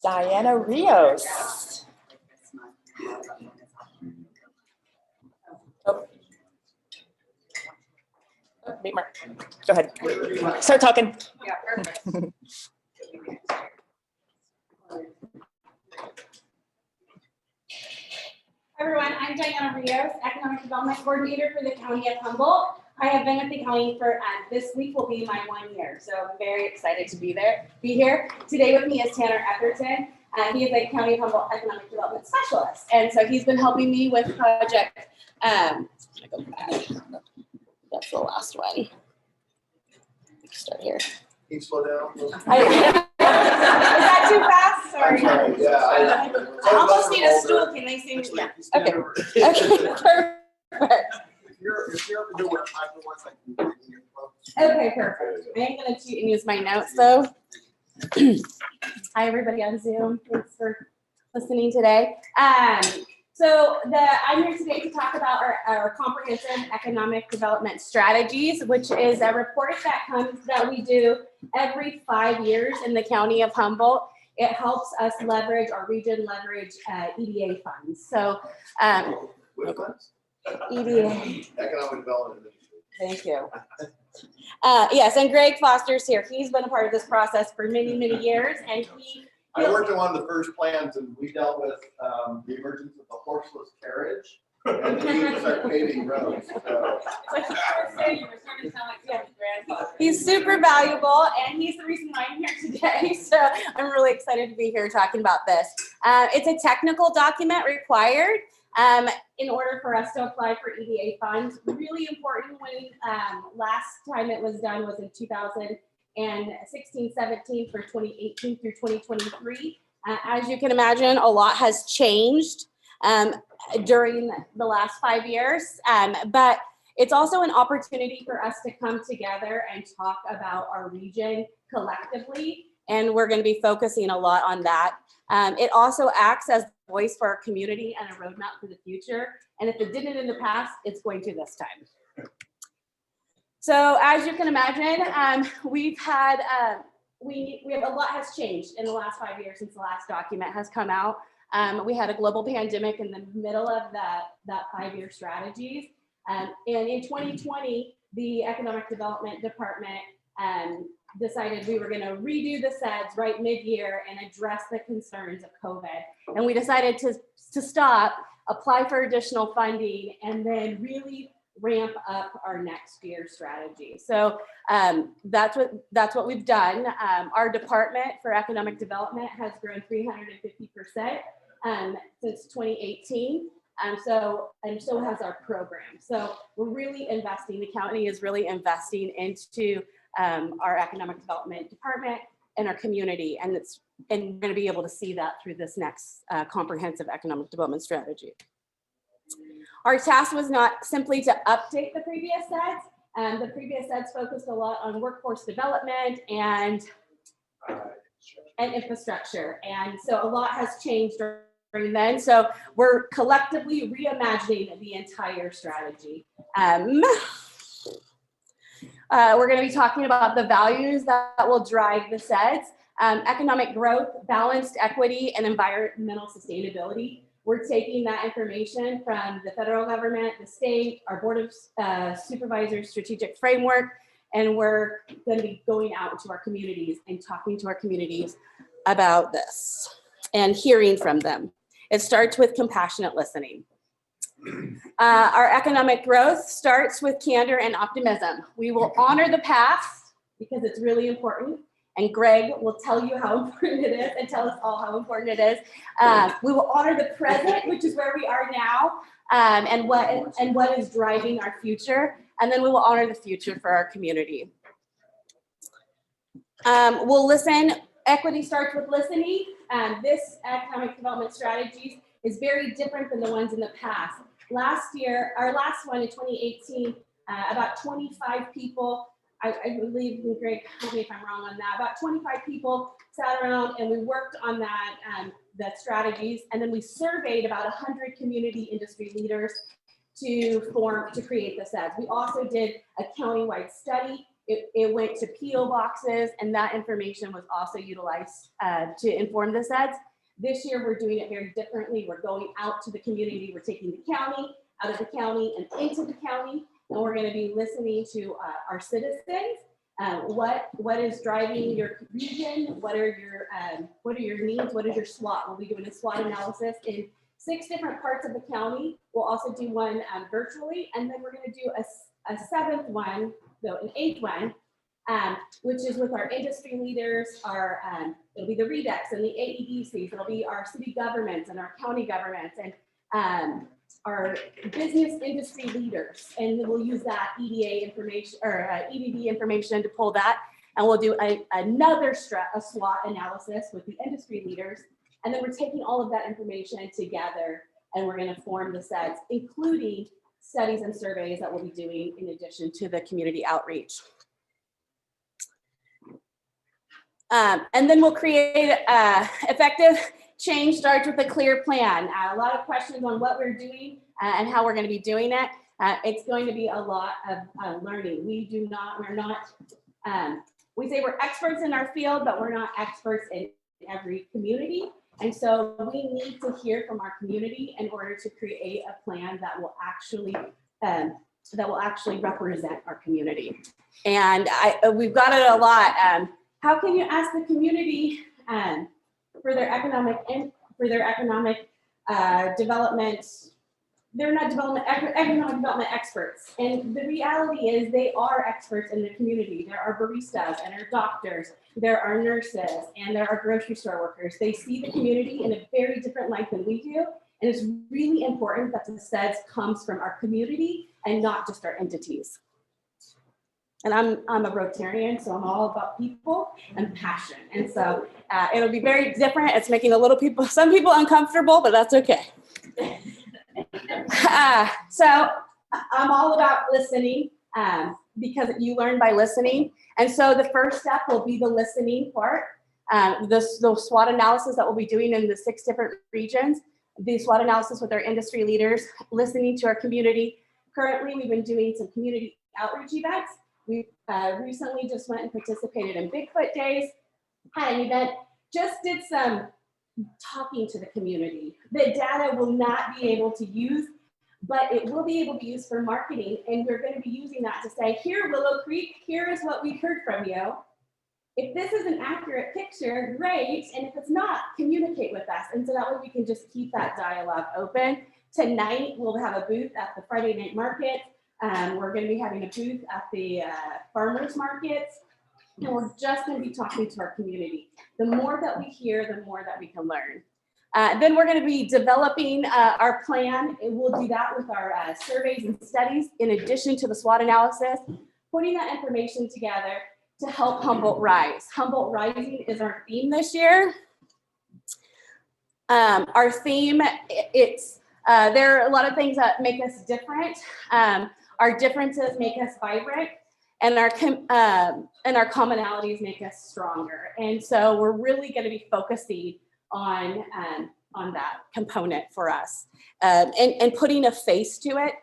Dianna Rios. Oh. Oh, meet Mark. Go ahead. Start talking. Yeah, perfect. Hi everyone, I'm Dianna Rios, Economic Development Coordinator for the County of Humboldt. I have been with the county for, this week will be my 1 year, so I'm very excited to be here. Today with me is Tanner Eckerton. He is a County of Humboldt Economic Development Specialist, and so he's been helping me with Project, go back. That's the last one. Start here. Can you slow down? Is that too fast? Sorry. I'm sorry, yeah. I almost need a stool. Can they see me? Yeah. Okay. Okay. Perfect. If you're up to do what I can once I can. Okay, perfect. I am going to cheat and use my notes though. Hi, everybody on Zoom. Thanks for listening today. So I'm here today to talk about our comprehensive economic development strategies, which is a report that we do every 5 years in the County of Humboldt. It helps us leverage, our region leverage EDA funds. So Which funds? EDA. Economic Development Initiative. Thank you. Yes, and Greg Foster's here. He's been a part of this process for many, many years, and I worked on one of the first plans, and we dealt with the emergence of the horseless carriage, and the need to start paving roads. So. He's super valuable, and he's the reason why I'm here today. So I'm really excited to be here talking about this. It's a technical document required in order for us to apply for EDA funds. Really important when last time it was done was in 2016-17 for 2018 through 2023. As you can imagine, a lot has changed during the last 5 years, but it's also an opportunity for us to come together and talk about our region collectively, and we're going to be focusing a lot on that. It also acts as a voice for our community and a roadmap for the future, and if it didn't in the past, it's going to this time. So as you can imagine, we've had, we have a lot has changed in the last 5 years since the last document has come out. We had a global pandemic in the middle of that 5-year strategies. And in 2020, the Economic Development Department decided we were going to redo the CEDS right mid-year and address the concerns of COVID. And we decided to stop, apply for additional funding, and then really ramp up our next year's strategy. So that's what we've done. Our department for economic development has grown 350% since 2018. So has our program. So we're really investing, the county is really investing into our economic development department and our community. And we're going to be able to see that through this next comprehensive economic development strategy. Our task was not simply to update the previous CEDS. The previous CEDS focused a lot on workforce development and infrastructure. And so a lot has changed during then. So we're collectively reimagining the entire strategy. We're going to be talking about the values that will drive the CEDS, economic growth, balanced equity, and environmental sustainability. We're taking that information from the federal government, the state, our Board of Supervisors strategic framework, and we're going to be going out to our communities and talking to our communities about this and hearing from them. It starts with compassionate listening. Our economic growth starts with candor and optimism. We will honor the past because it's really important. And Greg will tell you how important it is and tell us all how important it is. We will honor the present, which is where we are now, and what is driving our future. And then we will honor the future for our community. We'll listen. Equity starts with listening. This economic development strategies is very different than the ones in the past. Last year, our last one in 2018, about 25 people, I believe, Greg, tell me if I'm wrong on that, about 25 people sat around and we worked on that, the strategies, and then we surveyed about 100 community industry leaders to create the CEDS. We also did a countywide study It went to PO boxes, and that information was also utilized to inform the CEDS. This year, we're doing it very differently. We're going out to the community. We're taking the county, out of the county, and into the county, and we're going to be listening to our citizens. What is driving your region? What are your needs? What is your SWOT? We'll be doing a SWOT analysis in 6 different parts of the county. We'll also do one virtually, and then we're going to do a 7th one, so an 8th one, which is with our industry leaders, it'll be the REDEX and the AEDCs, it'll be our city governments and our county governments and our business industry leaders. And then we'll use that EDA information or EDD information to pull that. And we'll do another SWOT analysis with the industry leaders. And then we're taking all of that information together and we're going to form the CEDS, including studies and surveys that we'll be doing in addition to the community outreach. And then we'll create effective change starts with a clear plan. A lot of questions on what we're doing and how we're going to be doing it. It's going to be a lot of learning. We say we're experts in our field, but we're not experts in every community. And so we need to hear from our community in order to create a plan that will actually represent our community. And we've got it a lot. How can you ask the community for their economic development? They're not economic development experts. And the reality is they are experts in the community. There are baristas and there are doctors, there are nurses, and there are grocery store workers. They see the community in a very different light than we do. And it's really important that the CEDS comes from our community and not just our entities. And I'm a Rotarian, so I'm all about people and passion. And so it'll be very different. It's making some people uncomfortable, but that's okay. So I'm all about listening because you learn by listening. And so the first step will be the listening part. The SWOT analysis that we'll be doing in the 6 different regions, the SWOT analysis with our industry leaders, listening to our community. Currently, we've been doing some community outreach events. We recently just went and participated in Bigfoot Days, had an event, just did some talking to the community. The data will not be able to use, but it will be able to use for marketing. And we're going to be using that to say, here, Willow Creek, here is what we heard from you. If this is an accurate picture, great. And if it's not, communicate with us. And so that way we can just keep that dialogue open. Tonight, we'll have a booth at the Friday night market. We're going to be having a booth at the farmers markets. And we're just going to be talking to our community. The more that we hear, the more that we can learn. Then we're going to be developing our plan. And we'll do that with our surveys and studies, in addition to the SWOT analysis, putting that information together to help Humboldt rise. Humboldt Rising is our theme this year. Our theme, there are a lot of things that make us different. Our differences make us vibrant. And our commonalities make us stronger. And so we're really going to be focusing on that component for us and putting a face to it.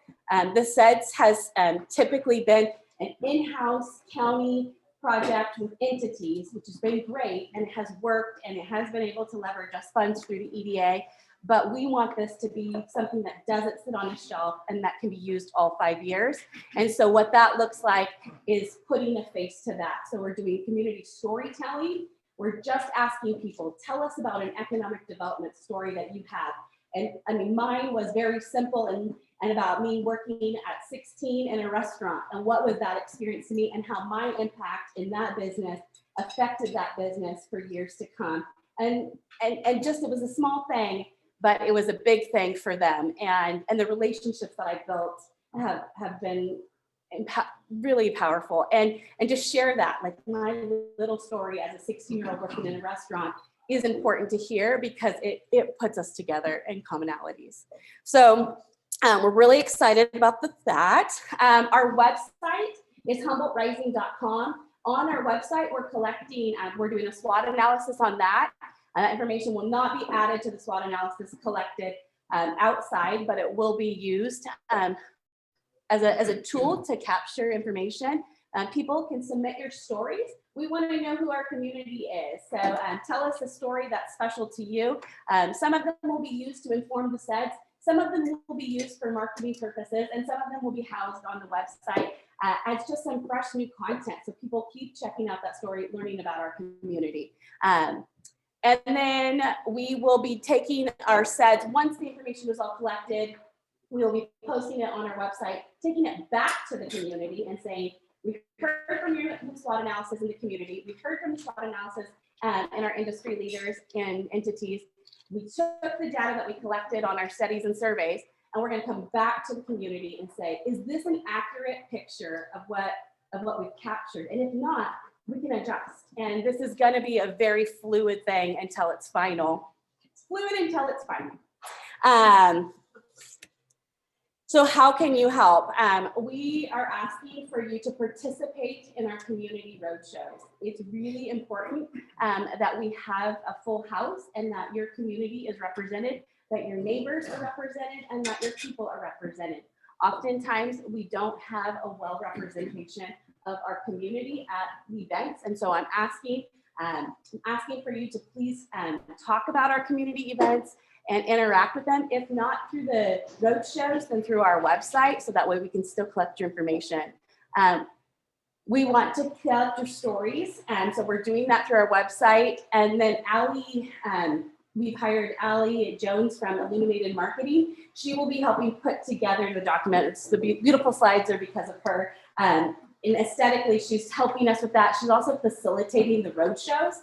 The CEDS has typically been an in-house county project with entities, which has been great and it has worked and it has been able to leverage us funds through the EDA. But we want this to be something that doesn't sit on a shelf and that can be used all 5 years. And so what that looks like is putting a face to that. So we're doing community storytelling. We're just asking people, tell us about an economic development story that you have. And I mean, mine was very simple and about me working at 16 in a restaurant and what was that experience to me and how my impact in that business affected that business for years to come. And just, it was a small thing, but it was a big thing for them. And the relationships that I built have been really powerful. And just share that, like my little story as a 16-year-old working in a restaurant is important to hear because it puts us together in commonalities. So we're really excited about that. Our website is HumboldtRising.com. On our website, we're doing a SWOT analysis on that. That information will not be added to the SWOT analysis collected outside, but it will be used as a tool to capture information. People can submit your stories. We want to know who our community is. So tell us a story that's special to you. Some of them will be used to inform the CEDS. Some of them will be used for marketing purposes, and some of them will be housed on the website as just some fresh new content. So people keep checking out that story, learning about our community. And then we will be taking our CEDS, once the information is all collected, we will be posting it on our website, taking it back to the community and saying, we heard from your SWOT analysis in the community. We heard from the SWOT analysis and our industry leaders and entities. We took the data that we collected on our studies and surveys, and we're going to come back to the community and say, is this an accurate picture of what we've captured? And if not, we can adjust. And this is going to be a very fluid thing until it's final. It's fluid until it's final. So how can you help? We are asking for you to participate in our community roadshows. It's really important that we have a full house and that your community is represented, that your neighbors are represented, and that your people are represented. Oftentimes, we don't have a well representation of our community at the events. And so I'm asking for you to please talk about our community events and interact with them, if not through the road shows, then through our website, so that way we can still collect your information. We want to collect your stories, and so we're doing that through our website. And then Allie, we've hired Allie Jones from Illuminated Marketing. She will be helping put together the documents. The beautiful slides are because of her. And aesthetically, she's helping us with that. She's also facilitating the road shows.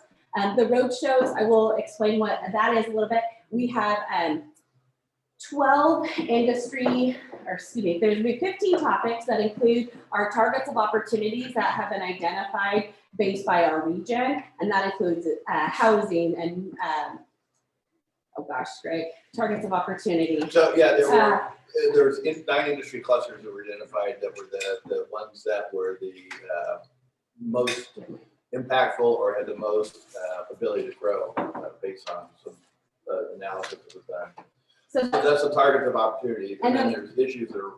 The road shows, I will explain what that is a little bit. We have 12 industry, or excuse me, there's 15 topics that include our targets of opportunities that have been identified based by our region, and that includes housing and, oh gosh, great, targets of opportunity. So yeah, there was 9 industry clusters that were identified that were the ones that were the most impactful or had the most ability to grow based on some analysis that was done. So that's the target of opportunity. And then there's issues that are.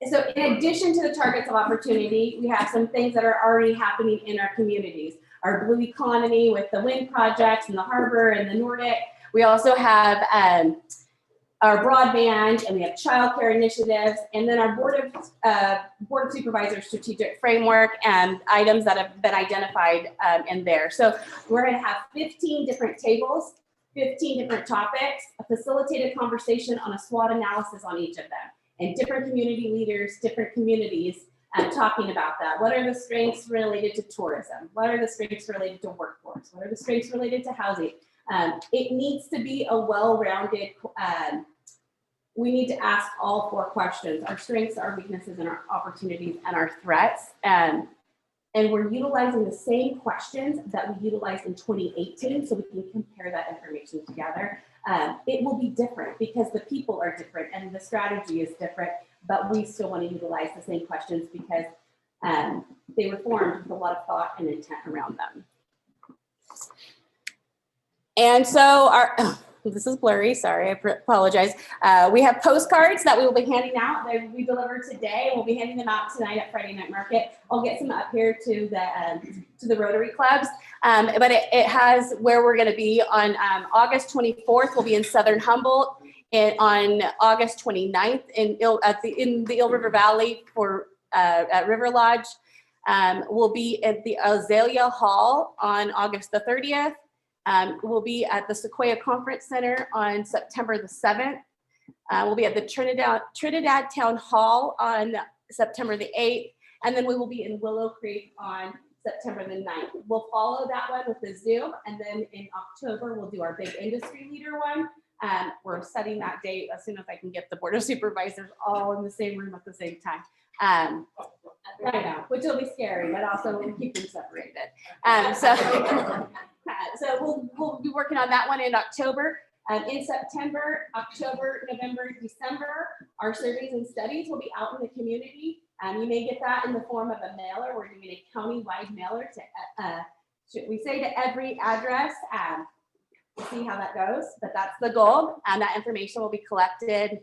So in addition to the targets of opportunity, we have some things that are already happening in our communities. Our blue economy with the wind projects and the harbor and the Nordic. We also have our broadband, and we have childcare initiatives, and then our board of supervisors strategic framework and items that have been identified in there. So we're going to have 15 different tables, 15 different topics, a facilitated conversation on a SWOT analysis on each of them, and different community leaders, different communities talking about that. What are the strengths related to tourism? What are the strengths related to workforce? What are the strengths related to housing? It needs to be a well-rounded, we need to ask all 4 questions: our strengths, our weaknesses, and our opportunities, and our threats. And we're utilizing the same questions that we utilized in 2018, so we can compare that information together. It will be different because the people are different and the strategy is different, but we still want to utilize the same questions because they were formed with a lot of thought and intent around them. And so this is blurry, sorry, I apologize. We have postcards that we will be handing out. We delivered today. We'll be handing them out tonight at Friday Night Market. I'll get some up here to the Rotary clubs. But it has where we're going to be on August 24th. We'll be in Southern Humboldt, and on August 29th in the Eel River Valley at River Lodge. We'll be at the Azalea Hall on August the 30th. We'll be at the Sequoia Conference Center on September the 7th. We'll be at the Trinidad Town Hall on September the 8th. And then we will be in Willow Creek on September the 9th. We'll follow that one with the Zoom. And then in October, we'll do our big industry leader one. We're setting that date as soon as I can get the Board of Supervisors all in the same room at the same time. I know, which will be scary, but also we'll keep them separated. So we'll be working on that one in October. In September, October, November, December, our surveys and studies will be out in the community. You may get that in the form of a mailer. We're doing a county-wide mailer to, we say to every address. We'll see how that goes, but that's the goal. And that information will be collected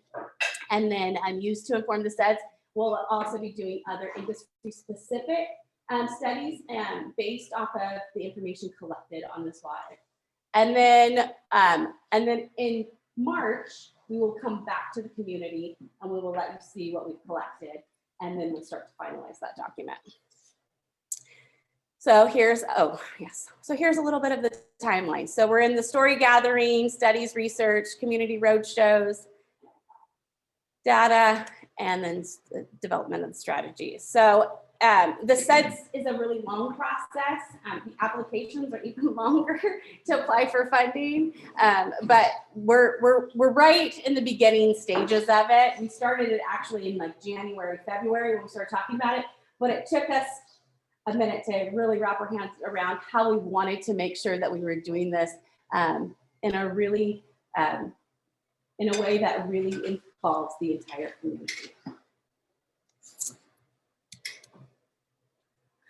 and then used to inform the CEDS. We'll also be doing other industry-specific studies based off of the information collected on the slide. And then in March, we will come back to the community and we will let you see what we've collected, and then we'll start to finalize that document. So here's, oh yes, so here's a little bit of the timeline. So we're in the story gathering, studies, research, community roadshows, data, and then the development of the strategy. So the CEDS is a really long process. The applications are even longer to apply for funding, but we're right in the beginning stages of it. We started it actually in like January, February when we started talking about it, but it took us a minute to really wrap our hands around how we wanted to make sure that we were doing this in a really, in a way that really involves the entire community.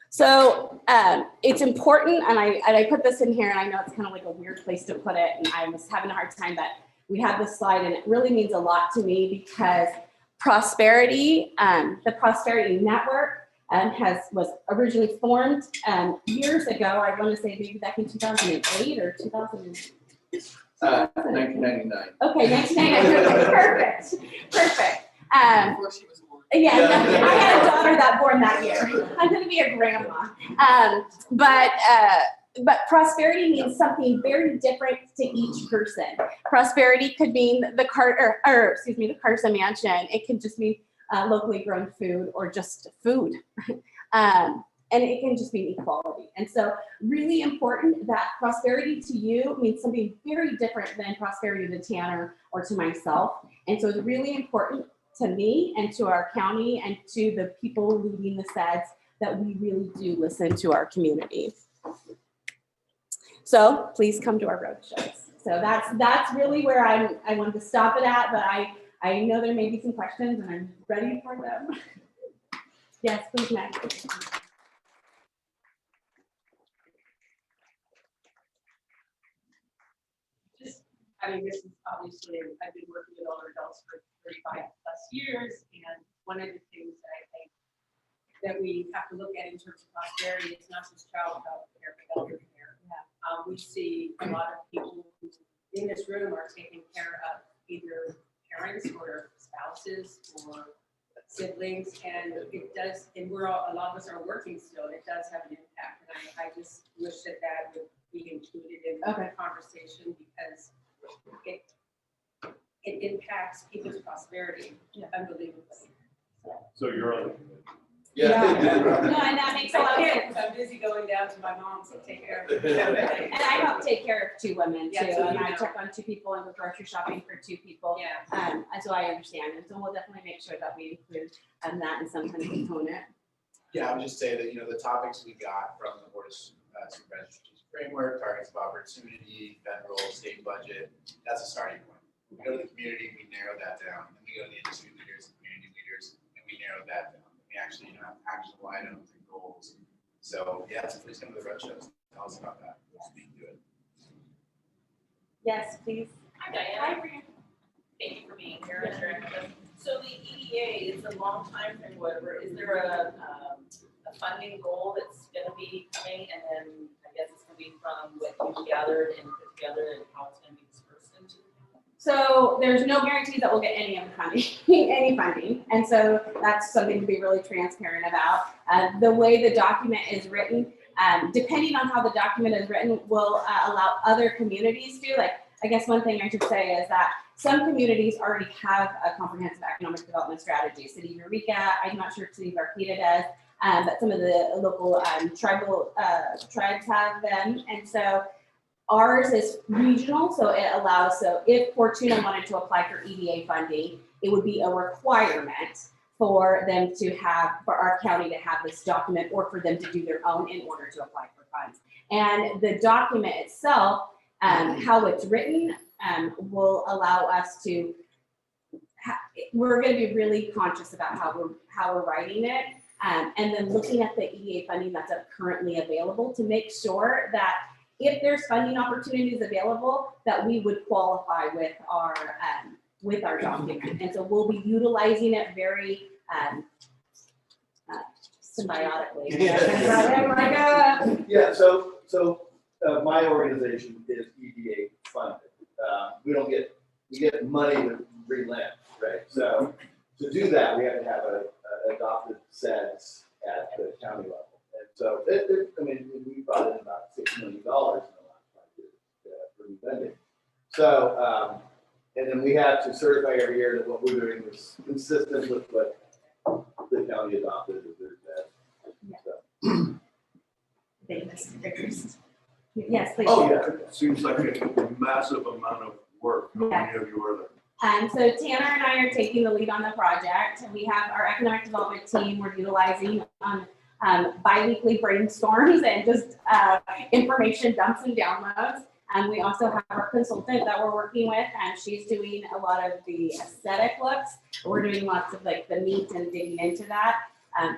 So it's important, and I put this in here, and I know it's kind of like a weird place to put it, and I was having a hard time, but we have this slide, and it really means a lot to me because prosperity, the Prosperity Network was originally formed years ago. I want to say maybe back in 2008 or 2000. 1999. Okay, 1999. Perfect. Before she was born. Yeah, I had a daughter that born that year. I'm going to be a grandma. But prosperity means something very different to each person. Prosperity could mean the Carson Mansion. It can just mean locally grown food or just food. And it can just mean equality. And so really important that prosperity to you means something very different than prosperity to Tanner or to myself. And so it's really important to me and to our county and to the people leading the CEDS that we really do listen to our community. So please come to our roadshows. So that's really where I wanted to stop it at, but I know there may be some questions and I'm ready for them. Yes, please, Max. I mean, this is obviously, I've been working with older adults for 35 plus years, and one of the things that I think that we have to look at in terms of prosperity is not just child health care, but elder care. Yeah. We see a lot of people who in this room are taking care of either parents or spouses or siblings, and it does, and a lot of us are working still, and it does have an impact, and I just wish that would be included in the conversation because it impacts people's prosperity unbelievably. So you're on. Yeah. No, and that makes a lot of sense. I'm busy going down to my mom's to take care of it. And I help take care of 2 women too, Yeah, so and you I know. check on 2 people and we're grocery shopping for 2 people. Yeah. And so I understand, and so we'll definitely make sure that we include that in some kind of component. Yeah, I would just say that, the topics we got from the Board of Supervisors Strategic Framework, targets of opportunity, federal, state budget, that's a starting point. We go to the community, we narrow that down, and we go to the industry leaders and community leaders, and we narrow that down. We actually have actionable items and goals. So yeah, please come to the roadshows. Tell us about that. We'll speak to it. Yes, please. Hi, Diana. Thank you for being here. So the EDA is a long time frame, whatever. Is there a funding goal that's going to be coming? And then I guess it's going to be from what you've gathered and put together and how it's going to be dispersed into? So there's no guarantee that we'll get any of the funding, any funding. And so that's something to be really transparent about. The way the document is written, depending on how the document is written, will allow other communities to, like, I guess one thing I should say is that some communities already have a comprehensive economic development strategy. City of Eureka, I'm not sure if City of Arcata does, but some of the local tribal tribes have them. And so ours is regional, so it allows, so if Fortuna wanted to apply for EDA funding, it would be a requirement for them to have, for our county to have this document, or for them to do their own in order to apply for funds. And the document itself, how it's written, will allow us to, we're going to be really conscious about how we're writing it, and then looking at the EDA funding that's currently available to make sure that if there's funding opportunities available, that we would qualify with our document. And so we'll be utilizing it very symbiotically. Yeah. Like, Yeah, so my organization is EDA funded. We get money to relent, right? So to do that, we have to have a adopted CEDS at the county level. And so we brought in about $6 million in the last 5 years for new lending. So, and then we have to certify every year that what we're doing is consistent with what the county adopted as their CEDS. So. Yes, please. Oh, yeah, it seems like a massive amount of work. How many of you are there? So Tanner and I are taking the lead on the project. We have our economic development team we're utilizing on bi-weekly brainstorms and just information dumps and downloads. We also have our consultant that we're working with, and she's doing a lot of the aesthetic looks. We're doing lots of like the meat and digging into that.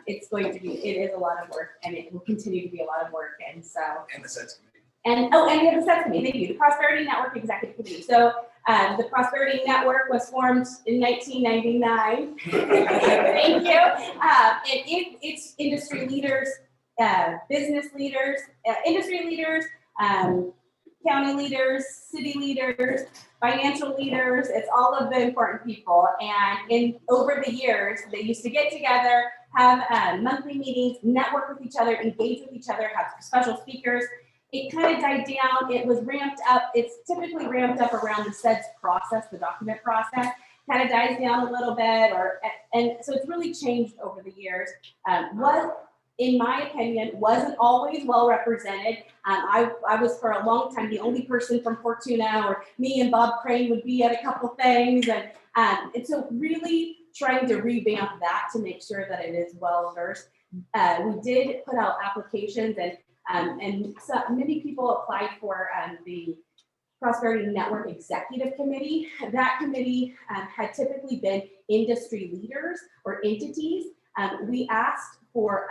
It is a lot of work, and it will continue to be a lot of work. And so. And the SETS committee. And we have the SETS committee, thank you, the Prosperity Network Executive Committee. So the Prosperity Network was formed in 1999. Thank you. And it's industry leaders, business leaders, industry leaders, county leaders, city leaders, financial leaders. It's all of the important people. And over the years, they used to get together, have monthly meetings, network with each other, engage with each other, have special speakers. It kind of died down. It was ramped up. It's typically ramped up around the CEDS process, the document process. Kind of dies down a little bit, and so it's really changed over the years. What, in my opinion, wasn't always well represented. I was for a long time the only person from Fortuna, or me and Bob Crane would be at a couple things, and so really trying to revamp that to make sure that it is well versed. We did put out applications, and so many people applied for the Prosperity Network Executive Committee. That committee had typically been industry leaders or entities. We asked for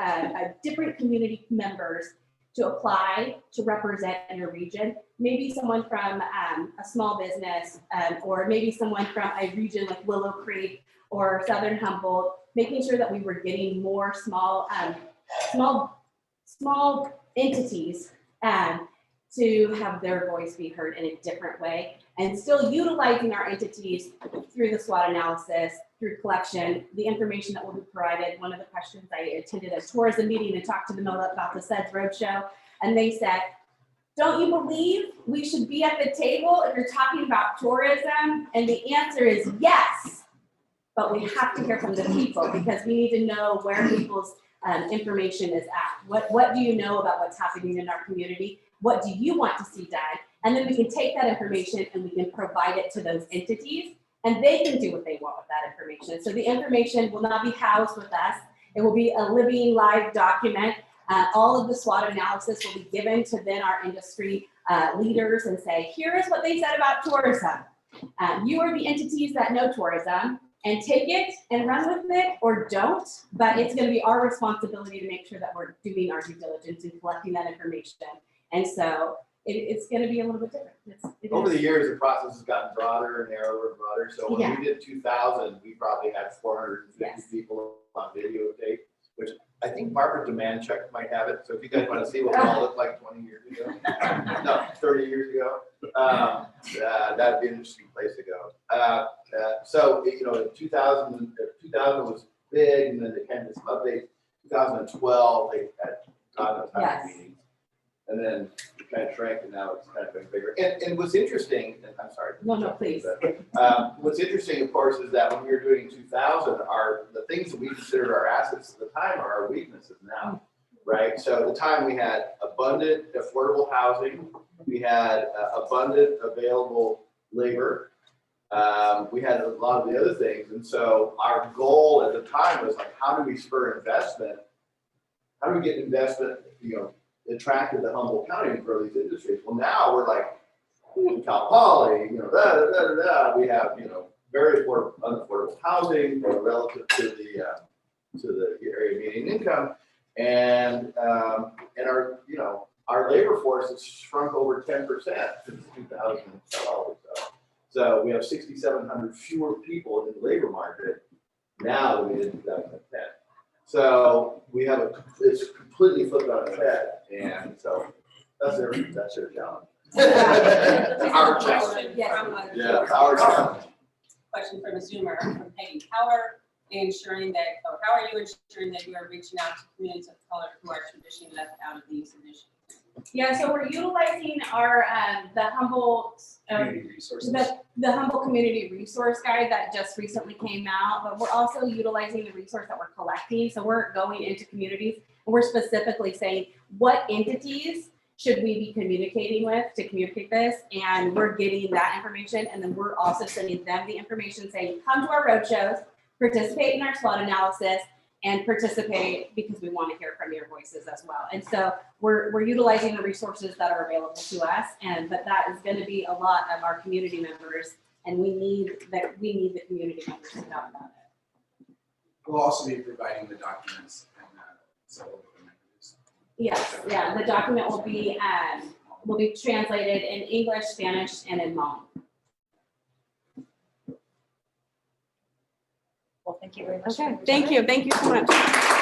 different community members to apply to represent your region. Maybe someone from a small business, or maybe someone from a region like Willow Creek or Southern Humboldt, making sure that we were getting more small entities to have their voice be heard in a different way, and still utilizing our entities through the SWOT analysis, through collection, the information that will be provided. One of the questions, I attended a tourism meeting and talked to them about the CEDS Roadshow, and they said, don't you believe we should be at the table if you're talking about tourism? And the answer is yes, but we have to hear from the people, because we need to know where people's information is at. What do you know about what's happening in our community? What do you want to see done? And then we can take that information and we can provide it to those entities, and they can do what they want with that information. So the information will not be housed with us. It will be a living, live document. All of the SWOT analysis will be given to then our industry leaders and say, here is what they said about tourism. You are the entities that know tourism, and take it and run with it, or don't, but it's going to be our responsibility to make sure that we're doing our due diligence and collecting that information. And so it's going to be a little bit different. Over the years, the process has gotten broader, narrower, and broader. So when we did 2000, we probably had 450 people on videotape, which I think Barbara Demandchuk might have it. So if you guys want to see what we all looked like 20 years ago, no, 30 years ago, that'd be an interesting place to go. So, you know, in 2000 was big, and then they kind of some updates. 2012, they had gotten a ton of meetings. And then it kind of shrank, and now it's kind of been bigger. And what's interesting, and I'm sorry. No, please. What's interesting, of course, is that when we were doing 2000, the things that we considered our assets at the time are our weaknesses now, right? So at the time we had abundant affordable housing, we had abundant available labor, we had a lot of the other things. And so our goal at the time was like, how do we spur investment? How do we get investment, you know, attracted to Humboldt County to grow these industries? Well, now we're like Cal Poly, you know, we have, you know, very unaffordable housing relative to the area median income, and our, you know, our labor force has shrunk over 10% since 2012. So we have 6,700 fewer people in the labor market now than we did in 2010. So we have it's completely flipped on its head, and so that's their challenge. Our challenge. question Yes. from a. Yeah, our challenge. Question from a Zoomer, from Peggy. How are they ensuring that, or how are you ensuring that you are reaching out to communities of color who are traditionally left out of these initiatives? Yeah, so we're utilizing our, the Humboldt, Community resources. the Humboldt Community Resource Guide that just recently came out, but we're also utilizing the resource that we're collecting. So we're going into communities and we're specifically saying, what entities should we be communicating with to communicate this? And we're getting that information. And then we're also sending them the information saying, come to our roadshows, participate in our SWOT analysis, and participate because we want to hear from your voices as well. And so we're utilizing the resources that are available to us, but that is going to be a lot of our community members, and we need the community members to know about it. We'll also be providing the documents and several of them. Yes, yeah, the document will be translated in English, Spanish, and in Hmong. Well, thank you very much. Okay, thank you so much.